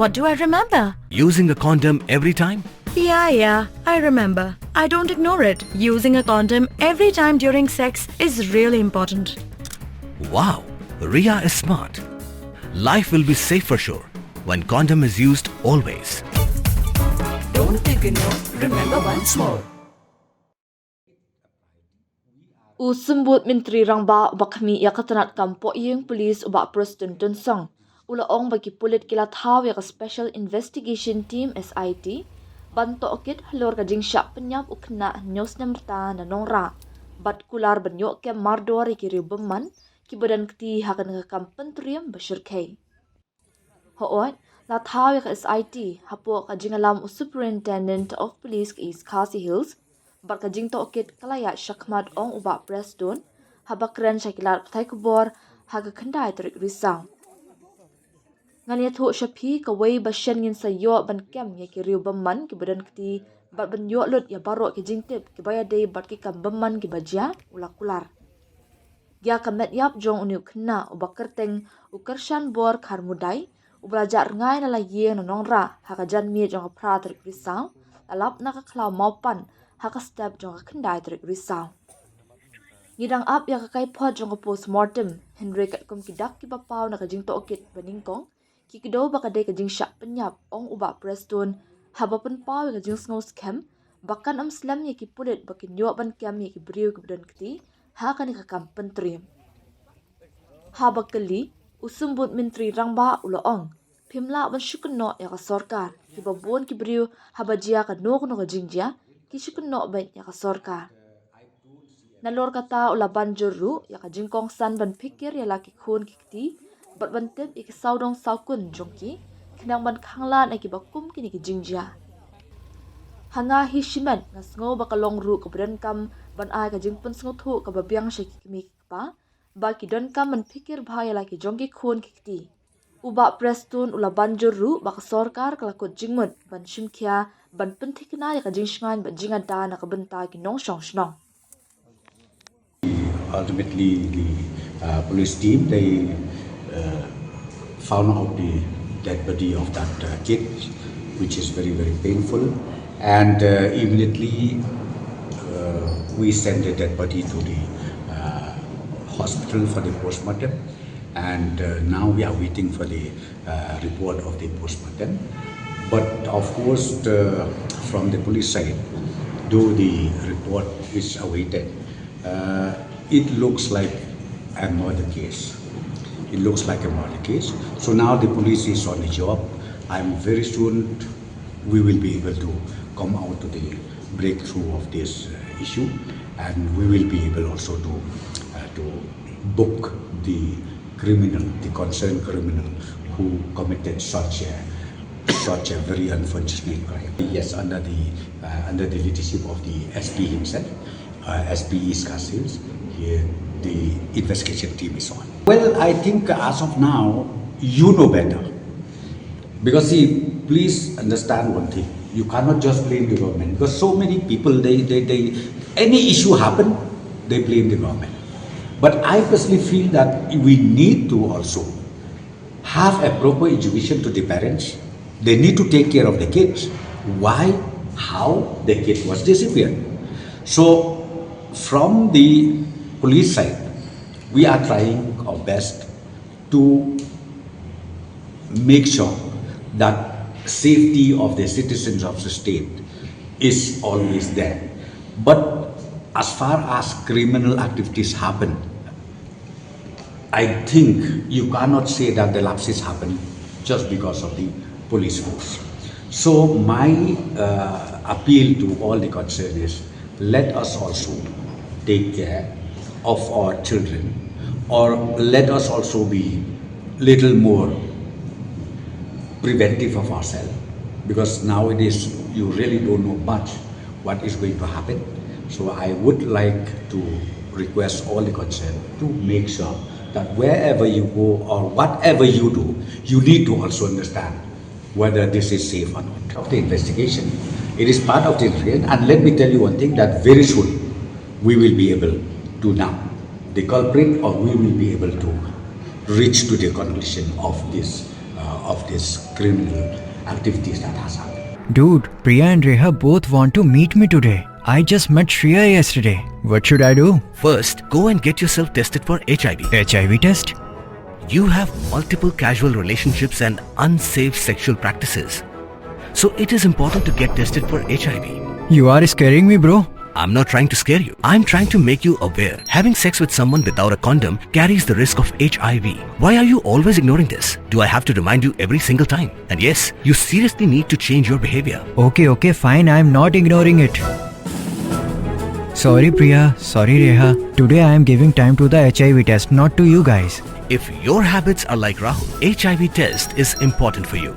What do I remember? Using a condom every time? Yeah, I remember. I don't ignore it. Using a condom every time during sex is really important. Wow, Ria is smart. Life will be safe for sure when condom is used always. Don't ignore, remember once more. Usumbut Menteri Rangba Bakmi Yakatanat Kampo Yung Police Uba Preston Tunsong. Ulaong bagi pulit kila thaw ya Special Investigation Team SIT. Banto okit halor ka jingshah pyniap u khynnah nyos namrta na Nongrah. Bat kular banyo ke mardor ikiri beman ki badan kti hakan ka kampentriam basyurkay. Hoot, la thaw ya SIT hapo ka jingalam u Superintendent of Police ka East Khasi Hills. Bat ka jingto okit kalaya Shakmat ong uba Preston habakren syakilar pthai kubor haga khandai terik risang. Ngania thu shapi ka wei basyan ngin sayo ban kem ya ki riu baman ki badan kti bat ban yo lut ya baro ki jingtip ki baya dei bat ki kam baman ki bajia ulakular. Gya kamet yap jong unu khynnah u bakerteng u kershan bor khar mudai u belajar ngai na la ye na Nongrah haka jan mi jong pra terik risau alap na ka klau maupan haka step jong khandai terik risau. Ngidang ap ya ka kai pot jong postmortem Henry kat kum kidak ki bapau na ka jingto okit baningkong kikido baka day ka jingshah pyniap ong uba Preston habapan pau ka jing sngos kem bakan am slam ye ki pulit bakin yo ban kem ye ki briu ki badan kti ha kan ka kampentrim. Habakali usumbut Menteri Rangba ulaong pimla ban syukunno ya ka Sorkar ki babon ki briu habajia ka no ka jingjia ki syukunno ban ya ka Sorkar. Nalor kata ulaban juru ya ka jingkong san ban pikir ya laki khun kikti bat bantep iki saudong saukun jongki kinang ban khanglan aki bakum kini ki jingjia. Hanga hi shimen na sngo bakalong ru ka badan kam ban ai ka jingpun sngo thu ka babiang shaki kimi pa ba ki don kam ban pikir bhaya laki jongki khun kikti. Uba Preston ulaban juru baka Sorkar kalakut jingmut ban shimkia ban pentikna ya ka jingshngan ban jingada na ka benta ki nong shong shnong. Ultimately, the police team, they found out the dead body of that kid, which is very, very painful. And immediately, we sent the dead body to the hospital for the postmortem. And now we are waiting for the report of the postmortem. But of course, from the police side, though the report is awaited, it looks like a murder case. It looks like a murder case. So now the police is on the job. I'm very soon we will be able to come out to the breakthrough of this issue, and we will be able also to book the criminal, the concerned criminal who committed such a very unfortunate crime. Yes, under the leadership of the SP himself, SP East Khasi Hills. Here, the investigation team is on. Well, I think as of now, you know better. Because see, please understand one thing. You cannot just blame the government. Because so many people, any issue happen, they blame the government. But I personally feel that we need to also have a proper education to the parents. They need to take care of the kids. Why? How the kid was disappeared. So, from the police side, we are trying our best to make sure that safety of the citizens of the state is always there. But as far as criminal activities happen, I think you cannot say that the lapses happen just because of the police force. So my appeal to all the concerned is, let us also take care of our children, or let us also be little more preventive of ourselves, because nowadays you really don't know much what is going to happen. So I would like to request all the concerned to make sure that wherever you go or whatever you do, you need to also understand whether this is safe or not. Of the investigation, it is part of the investigation, and let me tell you one thing, that very soon we will be able to know the culprit, or we will be able to reach to the conclusion of this of these criminal activities that has happened. Dude, Priya and Reha both want to meet me today. I just met Shreya yesterday. What should I do? First, go and get yourself tested for HIV. HIV test? You have multiple casual relationships and unsafe sexual practices. So it is important to get tested for HIV. You are scaring me, bro. I'm not trying to scare you. I'm trying to make you aware. Having sex with someone without a condom carries the risk of HIV. Why are you always ignoring this? Do I have to remind you every single time? And yes, you seriously need to change your behavior. Okay, fine. I'm not ignoring it. Sorry, Priya. Sorry, Reha. Today I am giving time to the HIV test, not to you guys. If your habits are like Rahul, HIV test is important for you.